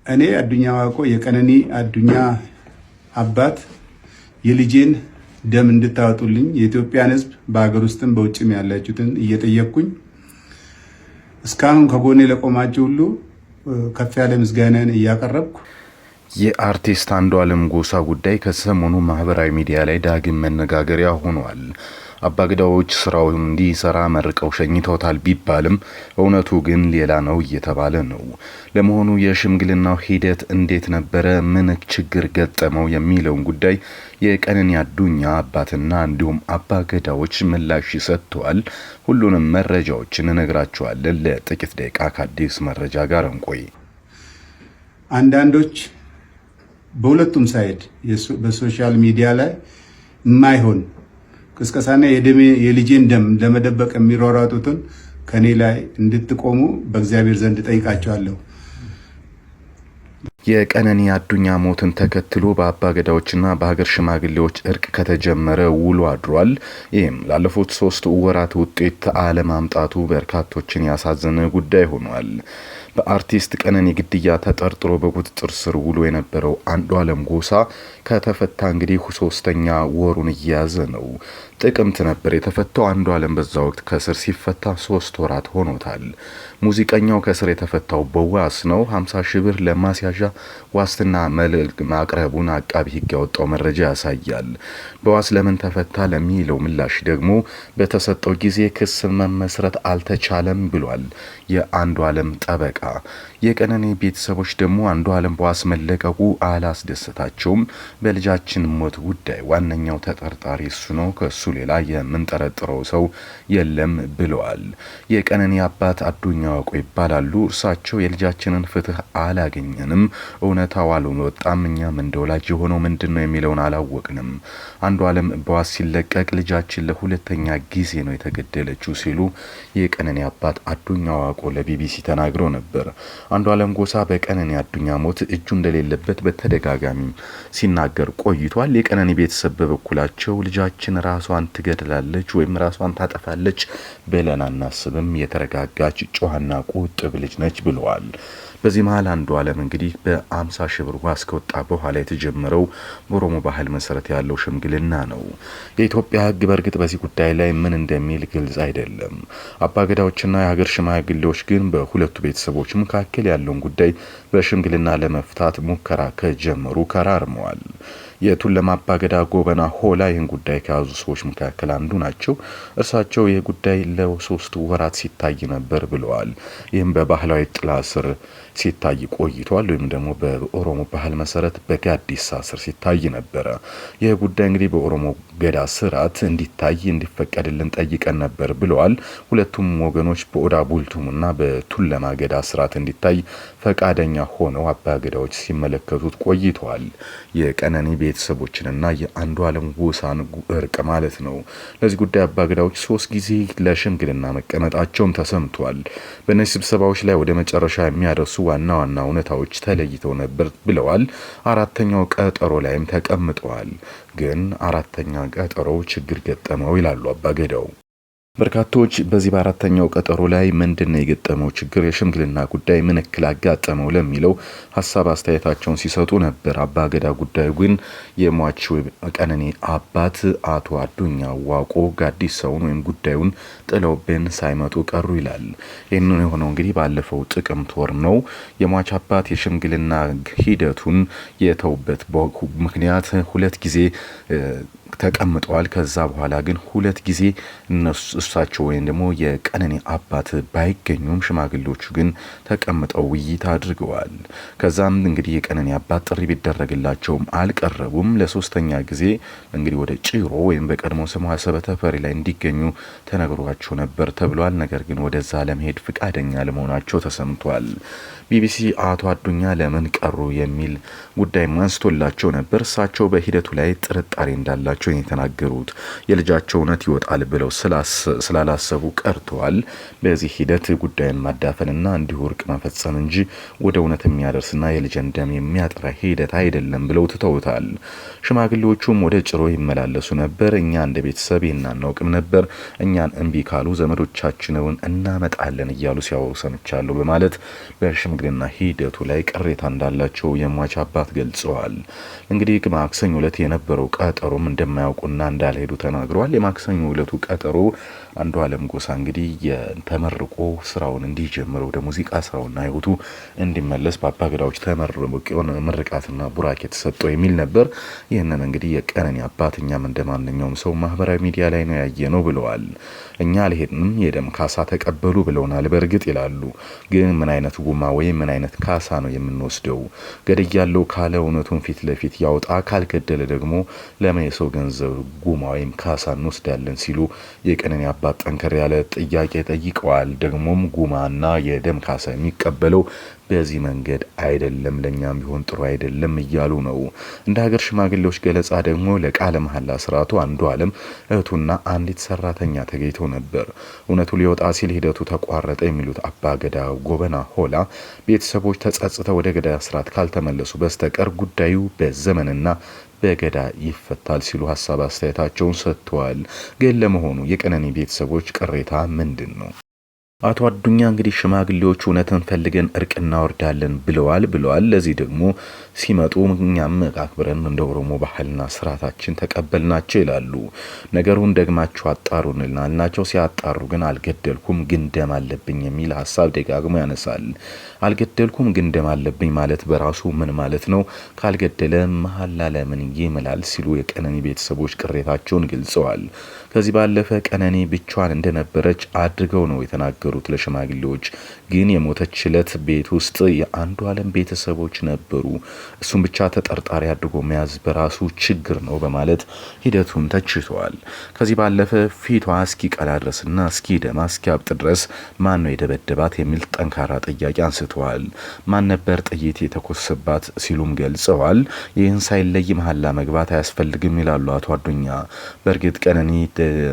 እኔ አዱኛ ዋቆ የቀነኒ አዱኛ አባት የልጄን ደም እንድታወጡልኝ የኢትዮጵያን ሕዝብ በአገር ውስጥም በውጭም ያላችሁትን እየጠየቅኩኝ እስካሁን ከጎኔ ለቆማችሁ ሁሉ ከፍ ያለ ምስጋናን እያቀረብኩ የአርቲስት አንዱዓለም ጎሳ ጉዳይ ከሰሞኑ ማህበራዊ ሚዲያ ላይ ዳግም መነጋገሪያ ሆኗል። አባገዳዎች ስራውን እንዲሰራ መርቀው ሸኝተውታል ቢባልም እውነቱ ግን ሌላ ነው እየተባለ ነው። ለመሆኑ የሽምግልናው ሂደት እንዴት ነበረ? ምን ችግር ገጠመው? የሚለውን ጉዳይ የቀነኒ አዱኛ አባትና እንዲሁም አባገዳዎች ምላሽ ሰጥተዋል። ሁሉንም መረጃዎችን እንነግራችኋለን። ለጥቂት ደቂቃ ከአዲስ መረጃ ጋር እንቆይ። አንዳንዶች በሁለቱም ሳይድ በሶሻል ሚዲያ ላይ የማይሆን ቅስቀሳና የልጄን ደም ለመደበቅ የሚሯሯጡትን ከኔ ላይ እንድትቆሙ በእግዚአብሔር ዘንድ ጠይቃቸዋለሁ። የቀነኒ አዱኛ ሞትን ተከትሎ በአባገዳዎችና በሀገር ሽማግሌዎች እርቅ ከተጀመረ ውሎ አድሯል። ይህም ላለፉት 3 ወራት ውጤት አለማምጣቱ በርካቶችን ያሳዘነ ጉዳይ ሆኗል። በአርቲስት ቀነኒ ግድያ ተጠርጥሮ በቁጥጥር ስር ውሎ የነበረው አንዱዓለም ጎሳ ከተፈታ እንግዲህ 3ኛ ወሩን እየያዘ ነው። ጥቅምት ነበር የተፈታው። አንዱዓለም በዛ ወቅት ከስር ሲፈታ 3 ወራት ሆኖታል። ሙዚቀኛው ከስር የተፈታው በዋስ ነው። 50 ሺህ ብር ለማስያዣ ዋስትና መልእክት ማቅረቡን አቃቢ ሕግ ያወጣው መረጃ ያሳያል። በዋስ ለምን ተፈታ ለሚለው ምላሽ ደግሞ በተሰጠው ጊዜ ክስ መመስረት አልተቻለም ብሏል የአንዱዓለም ጠበቃ። የቀነኒ ቤተሰቦች ደግሞ አንዱዓለም በዋስ መለቀቁ አላስደሰታቸውም። በልጃችን ሞት ጉዳይ ዋነኛው ተጠርጣሪ እሱ ነው፣ ከሱ ሌላ የምንጠረጥረው ሰው የለም ብለዋል። የቀነኒ አባት አዱኛ ዋቆ ይባላሉ። እርሳቸው የልጃችንን ፍትህ አላገኘንም፣ እውነታው አልወጣም፣ እኛም እንደ ወላጅ የሆነው ምንድነው የሚለውን አላወቅንም። አንዱዓለም በዋስ ሲለቀቅ ልጃችን ለሁለተኛ ጊዜ ነው የተገደለችው ሲሉ የቀነኒ አባት አዱኛ ዋቆ ለቢቢሲ ተናግረው ነበር። አንዱዓለም ጎሳ በቀነኒ አዱኛ ሞት እጁ እንደሌለበት በተደጋጋሚ ሲናገር ቆይቷል። የቀነኒ ቤተሰብ በበኩላቸው ልጃችን ራሷን ትገድላለች ወይም ራሷን ታጠፋለች ብለን አናስብም፣ የተረጋጋች ጨዋና ቁጥብ ልጅ ነች ብለዋል። በዚህ መሃል አንዱዓለም እንግዲህ በ50 ሺህ ብር ዋስ ከወጣ በኋላ የተጀመረው በኦሮሞ ባህል መሰረት ያለው ሽምግልና ነው። የኢትዮጵያ ሕግ በእርግጥ በዚህ ጉዳይ ላይ ምን እንደሚል ግልጽ አይደለም። አባገዳዎችና የሀገር ሽማግሌዎች ግን በሁለቱ ቤተሰቦች መካከል ያለውን ጉዳይ በሽምግልና ለመፍታት ሙከራ ከጀመሩ ከራርመዋል። የቱለማ አባገዳ ጎበና ሆላ ይህን ጉዳይ ከያዙ ሰዎች መካከል አንዱ ናቸው። እርሳቸው ይህ ጉዳይ ለ3 ወራት ሲታይ ነበር ብለዋል። ይህም በባህላዊ ጥላ ስር ሲታይ ቆይቷል፣ ወይም ደግሞ በኦሮሞ ባህል መሰረት በጋዲሳ ስር ሲታይ ነበረ። ይህ ጉዳይ እንግዲህ በኦሮሞ ገዳ ስርዓት እንዲታይ እንዲፈቀድልን ጠይቀን ነበር ብለዋል። ሁለቱም ወገኖች በኦዳ ቡልቱምና በቱለማ ገዳ ስርዓት እንዲታይ ፈቃደኛ ሆነው አባገዳዎች ሲመለከቱት ቆይተዋል። የቀነኒ ቤተሰቦችንና የአንዱዓለም ጎሳን እርቅ ማለት ነው። ለዚህ ጉዳይ አባገዳዎች 3 ጊዜ ለሽምግልና መቀመጣቸውም ተሰምቷል። በእነዚህ ስብሰባዎች ላይ ወደ መጨረሻ የሚያደርሱ ዋና ዋና እውነታዎች ተለይተው ነበር ብለዋል። 4ኛው ቀጠሮ ላይም ተቀምጠዋል። ግን 4ኛ ቀጠሮ ችግር ገጠመው ይላሉ አባገዳው። በርካቶች በዚህ በ4ኛው ቀጠሮ ላይ ምንድነው የገጠመው ችግር፣ የሽምግልና ጉዳይ ምን እክል አጋጠመው ለሚለው ሀሳብ አስተያየታቸውን ሲሰጡ ነበር። አባገዳ ጉዳዩ ግን የሟች ቀነኒ አባት አቶ አዱኛ ዋቆ ጋዲሳውን ወይም ጉዳዩን ጥለውብን ሳይመጡ ቀሩ ይላል። ይህንን የሆነው እንግዲህ ባለፈው ጥቅምት ወር ነው። የሟች አባት የሽምግልና ሂደቱን የተውበት ምክንያት 2 ጊዜ ተቀምጠዋል። ከዛ በኋላ ግን 2 ጊዜ እሳቸው ወይም ደግሞ የቀነኒ አባት ባይገኙም ሽማግሌዎቹ ግን ተቀምጠው ውይይት አድርገዋል። ከዛም እንግዲህ የቀነኒ አባት ጥሪ ቢደረግላቸውም አልቀረቡም። ለ3ኛ ጊዜ እንግዲህ ወደ ጭሮ ወይም በቀድሞ ስሟ አሰበ ተፈሪ ላይ እንዲገኙ ተነግሯቸው ነበር ተብሏል። ነገር ግን ወደዛ ለመሄድ ፍቃደኛ ለመሆናቸው ተሰምቷል። ቢቢሲ አቶ አዱኛ ለምን ቀሩ የሚል ጉዳይ አንስቶላቸው ነበር። እሳቸው በሂደቱ ላይ ጥርጣሬ እንዳላቸው መናገራቸውን የተናገሩት የልጃቸው እውነት ይወጣል ብለው ስላላሰቡ ቀርተዋል። በዚህ ሂደት ጉዳዩን ማዳፈንና እንዲሁ እርቅ መፈጸም እንጂ ወደ እውነት የሚያደርስና የልጅን ደም የሚያጠራ ሂደት አይደለም ብለው ትተውታል። ሽማግሌዎቹም ወደ ጭሮ ይመላለሱ ነበር። እኛ እንደ ቤተሰብ ይህን አናውቅም ነበር። እኛን እምቢ ካሉ ዘመዶቻችንን እናመጣለን እያሉ ሲያወሩ ሰምቻለሁ በማለት በሽምግልና ሂደቱ ላይ ቅሬታ እንዳላቸው የሟች አባት ገልጸዋል። እንግዲህ ማክሰኞ ዕለት የነበረው ቀጠሮም እንደማያውቁና እንዳልሄዱ ተናግረዋል። የማክሰኞ ዕለቱ ቀጠሮ አንዱዓለም ጎሳ እንግዲህ የተመርቆ ስራውን እንዲጀምር ወደ ሙዚቃ ስራውና ህይወቱ እንዲመለስ በአባገዳዎች ተመርቆን ምርቃትና ቡራኬ ተሰጠው የሚል ነበር። ይህንን እንግዲህ የቀነኒ አባት እኛም እንደማንኛውም ሰው ማህበራዊ ሚዲያ ላይ ነው ያየነው ብለዋል። እኛ አልሄድንም፣ የደም ካሳ ተቀበሉ ብለውናል። በእርግጥ ይላሉ፣ ግን ምን አይነት ጉማ ወይም ምን አይነት ካሳ ነው የምንወስደው? ገድያለሁ ካለ እውነቱን ፊት ለፊት ያውጣ፣ ካልገደለ ደግሞ ለምን የሰው ገንዘብ ጉማ ወይም ካሳ እንወስዳለን ሲሉ የቀነኒ አባት ጠንከር ያለ ጥያቄ ጠይቀዋል። ደግሞም ጉማና የደም ካሳ የሚቀበለው በዚህ መንገድ አይደለም፣ ለኛም ቢሆን ጥሩ አይደለም እያሉ ነው። እንደ ሀገር ሽማግሌዎች ገለጻ ደግሞ ለቃለ መሐላ ስርዓቱ አንዱዓለም እህቱና አንዲት ሰራተኛ ተገኝተው ነበር። እውነቱ ሊወጣ ሲል ሂደቱ ተቋረጠ የሚሉት አባገዳ ጎበና ሆላ ቤተሰቦች ተጸጽተው ወደ ገዳ ስርዓት ካልተመለሱ በስተቀር ጉዳዩ በዘመንና በገዳ ይፈታል ሲሉ ሀሳብ አስተያየታቸውን ሰጥተዋል። ግን ለመሆኑ የቀነኒ ቤተሰቦች ቅሬታ ምንድን ነው? አቶ አዱኛ እንግዲህ ሽማግሌዎቹ እውነትን ፈልገን እርቅ እናወርዳለን ብለዋል። ለዚህ ደግሞ ሲመጡ እኛም አክብረን እንደ ኦሮሞ ባህልና ስርዓታችን ተቀበልናቸው ይላሉ። ነገሩን ደግማችሁ አጣሩንልናቸው። ሲያጣሩ ግን አልገደልኩም ግን ደም አለብኝ የሚል ሀሳብ ደጋግሞ ያነሳል። አልገደልኩም ግን ደም አለብኝ ማለት በራሱ ምን ማለት ነው? ካልገደለ መሐላ ለምን ይምላል? ሲሉ የቀነኒ ቤተሰቦች ቅሬታቸውን ገልጸዋል። ከዚህ ባለፈ ቀነኒ ብቻዋን እንደነበረች አድርገው ነው የተናገሩት ለሽማግሌዎች። ግን የሞተች ዕለት ቤት ውስጥ የአንዱዓለም ቤተሰቦች ነበሩ። እሱም ብቻ ተጠርጣሪ አድርጎ መያዝ በራሱ ችግር ነው በማለት ሂደቱን ተችተዋል። ከዚህ ባለፈ ፊቷ እስኪቀላ ድረስና እስኪደማ እስኪያብጥ ድረስ ማን ነው የደበደባት የሚል ጠንካራ ጥያቄ አንስተዋል። ማን ነበር ጥይት የተኮሰባት ሲሉም ገልጸዋል። ይህን ሳይለይ መሐላ መግባት አያስፈልግም ይላሉ አቶ አዱኛ። በእርግጥ ቀነኒ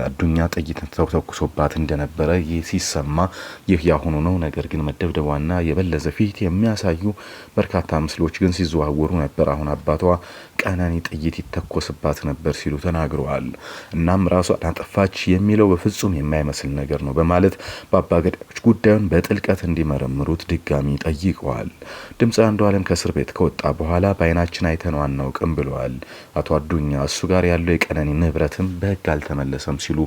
አዱኛ ጥይት ተኩሶባት እንደነበረ ይህ ሲሰማ ይህ ያሁኑ ነው። ነገር ግን መደብደቧና የበለዘ ፊት የሚያሳዩ በርካታ ምስሎች ግን ሲዘዋወሩ ነበር። አሁን አባቷ ቀነኒ ጥይት ይተኮስባት ነበር ሲሉ ተናግረዋል። እናም ራሷ አጠፋች የሚለው በፍጹም የማይመስል ነገር ነው በማለት በአባገዳዎች ጉዳዩን በጥልቀት እንዲመረምሩት ድጋሚ ጠይቀዋል። ድምፃዊ አንዱዓለም ከእስር ቤት ከወጣ በኋላ በአይናችን አይተነው አናውቅም ብለዋል አቶ አዱኛ። እሱ ጋር ያለው የቀነኒ ንብረትም በሕግ አልተመለሰም ሲሉ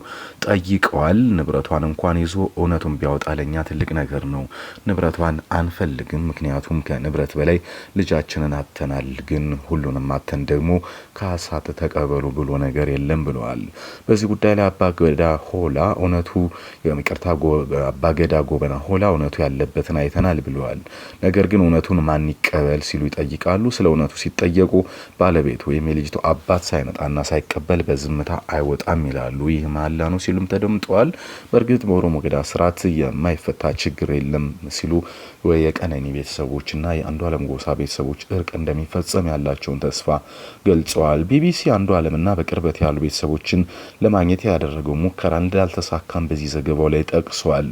ጠይቀዋል። ንብረቷን እንኳን ይዞ እውነቱን ቢያወጣ ለኛ ትልቅ ነገር ነው። ንብረቷን አንፈልግም፣ ምክንያቱም ከንብረት በላይ ልጃችንን አተናል። ግን ሁሉንም አተን ደግሞ ካሳት ተቀበሉ ብሎ ነገር የለም ብለዋል። በዚህ ጉዳይ ላይ አባገዳ ሆላ እውነቱ አባገዳ ጎበና ሆላ እውነቱ ያለበትን አይተናል ብለዋል። ነገር ግን እውነቱን ማን ይቀበል ሲሉ ይጠይቃሉ። ስለ እውነቱ ሲጠየቁ ባለቤቱ ወይም የልጅቱ አባት ሳይመጣና ሳይቀበል በዝምታ አይወጣም ይላሉ። ይህ መሐላ ነው ሲሉም ተደምጠዋል። በእርግጥ በኦሮሞ ገዳ ስርዓት የማይፈታ ችግር የለም ሲሉ የቀነኒ ቤተሰቦችና የአንዱዓለም ጎሳ ቤተሰቦች እርቅ እንደሚፈጸም ያላቸውን ተስፋ ገልጸዋል። ቢቢሲ አንዱዓለምና በቅርበት ያሉ ቤተሰቦችን ለማግኘት ያደረገው ሙከራ እንዳልተሳካም በዚህ ዘገባው ላይ ጠቅሷል።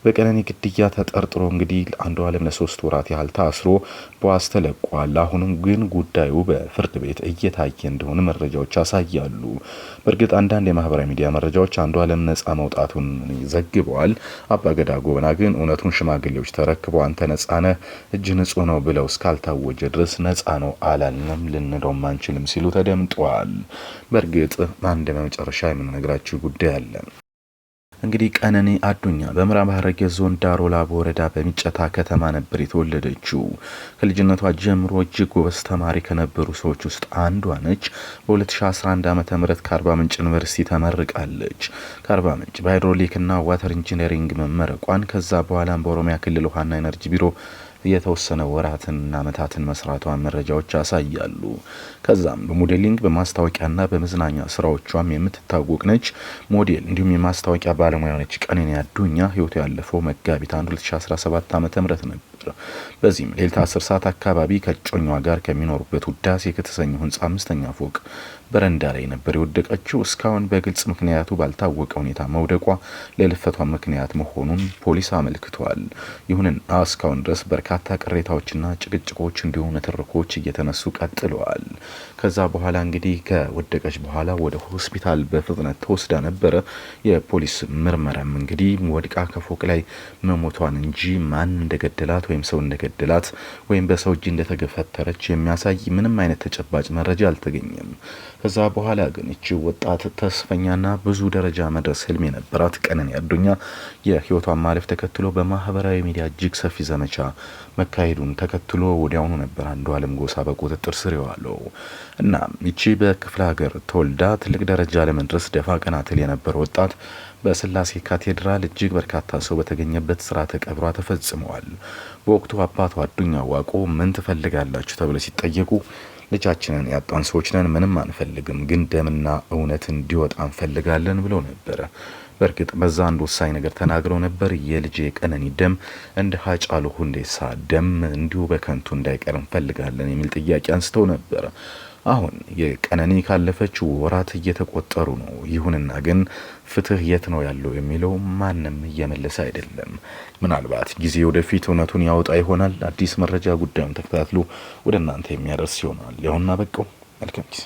በቀነኒ ግድያ ተጠርጥሮ እንግዲህ አንዱዓለም ለ3 ወራት ያህል ታስሮ በዋስ ተለቋል። አሁንም ግን ጉዳዩ በፍርድ ቤት እየታየ እንደሆነ መረጃዎች ያሳያሉ። በእርግጥ አንዳንድ የማህበራዊ ሚዲያ መረጃዎች አንዱዓለም ነጻ መውጣቱን ዘግበዋል። አባገዳ ጎበና ግን እውነቱን ሽማግሌዎች ተረክበው አንተ ነጻ ነህ፣ እጅ ንጹህ ነው ብለው እስካልታወጀ ድረስ ነጻ ነው አላልንም፣ ልንለውም አንችልም ሲሉ ተደምጠዋል። በእርግጥ አንድ በመጨረሻ የምንነግራችሁ ጉዳይ አለ። እንግዲህ ቀነኒ አዱኛ በምዕራብ ሐረርጌ ዞን ዳሮ ላቦ ወረዳ በሚጨታ ከተማ ነበር የተወለደችው። ከልጅነቷ ጀምሮ እጅግ ጎበዝ ተማሪ ከነበሩ ሰዎች ውስጥ አንዷ ነች። በ2011 ዓ.ም ከአርባ ምንጭ ዩኒቨርሲቲ ተመርቃለች። ከአርባ ምንጭ በሃይድሮሊክና ዋተር ኢንጂነሪንግ መመረቋን ከዛ በኋላም በኦሮሚያ ክልል ውሃና ኤነርጂ ቢሮ የተወሰነ ወራትና ዓመታትን መስራቷን መረጃዎች ያሳያሉ። ከዛም በሞዴሊንግ በማስታወቂያና በመዝናኛ ስራዎቿም የምትታወቅ ነች። ሞዴል እንዲሁም የማስታወቂያ ባለሙያ ነች። ቀነኒ አዱኛ ህይወቱ ያለፈው መጋቢት 1 2017 ዓ.ም ነበር። በዚህም ሌሊት 10 ሰዓት አካባቢ ከእጮኛዋ ጋር ከሚኖሩበት ውዳሴ ከተሰኘው ህንጻ 5ኛ ፎቅ በረንዳ ላይ ነበር የወደቀችው። እስካሁን በግልጽ ምክንያቱ ባልታወቀ ሁኔታ መውደቋ ለልፈቷ ምክንያት መሆኑን ፖሊስ አመልክቷል። ይሁንና እስካሁን ድረስ በርካታ ቅሬታዎችና ጭቅጭቆች እንዲሁም ንትርኮች እየተነሱ ቀጥለዋል። ከዛ በኋላ እንግዲህ ከወደቀች በኋላ ወደ ሆስፒታል በፍጥነት ተወስዳ ነበረ። የፖሊስ ምርመራም እንግዲህ ወድቃ ከፎቅ ላይ መሞቷን እንጂ ማን እንደገደላት ወይም ሰው እንደገደላት ወይም በሰው እጅ እንደተገፈተረች የሚያሳይ ምንም አይነት ተጨባጭ መረጃ አልተገኘም። ከዛ በኋላ ግን እቺ ወጣት ተስፈኛና ብዙ ደረጃ መድረስ ህልም የነበራት ቀነኒ አዱኛ የህይወቷን ማለፍ ተከትሎ በማህበራዊ ሚዲያ እጅግ ሰፊ ዘመቻ መካሄዱን ተከትሎ ወዲያውኑ ነበር አንዱዓለም ጎሳ በቁጥጥር ስር የዋለው። እና እቺ በክፍለ ሀገር ተወልዳ ትልቅ ደረጃ ለመድረስ ደፋ ቀና ትል የነበረ ወጣት በስላሴ ካቴድራል እጅግ በርካታ ሰው በተገኘበት ስርዓተ ቀብሯ ተፈጽመዋል። በወቅቱ አባቷ አዱኛ ዋቆ ምን ትፈልጋላችሁ ተብለው ሲጠየቁ ልጃችንን ያጣን ሰዎች ነን፣ ምንም አንፈልግም፣ ግን ደምና እውነት እንዲወጣ እንፈልጋለን ብለው ነበረ። በእርግጥ በዛ አንድ ወሳኝ ነገር ተናግረው ነበር። የልጄ ቀነኒ ደም እንደ ሃጫሉ ሁንዴሳ ደም እንዲሁ በከንቱ እንዳይቀር እንፈልጋለን የሚል ጥያቄ አንስተው ነበር። አሁን የቀነኒ ካለፈች ወራት እየተቆጠሩ ነው። ይሁንና ግን ፍትህ የት ነው ያለው የሚለው ማንም እየመለሰ አይደለም። ምናልባት ጊዜ ወደፊት እውነቱን ያወጣ ይሆናል። አዲስ መረጃ ጉዳዩን ተከታትሎ ወደ እናንተ የሚያደርስ ይሆናል። ያውና በቃው። መልካም ጊዜ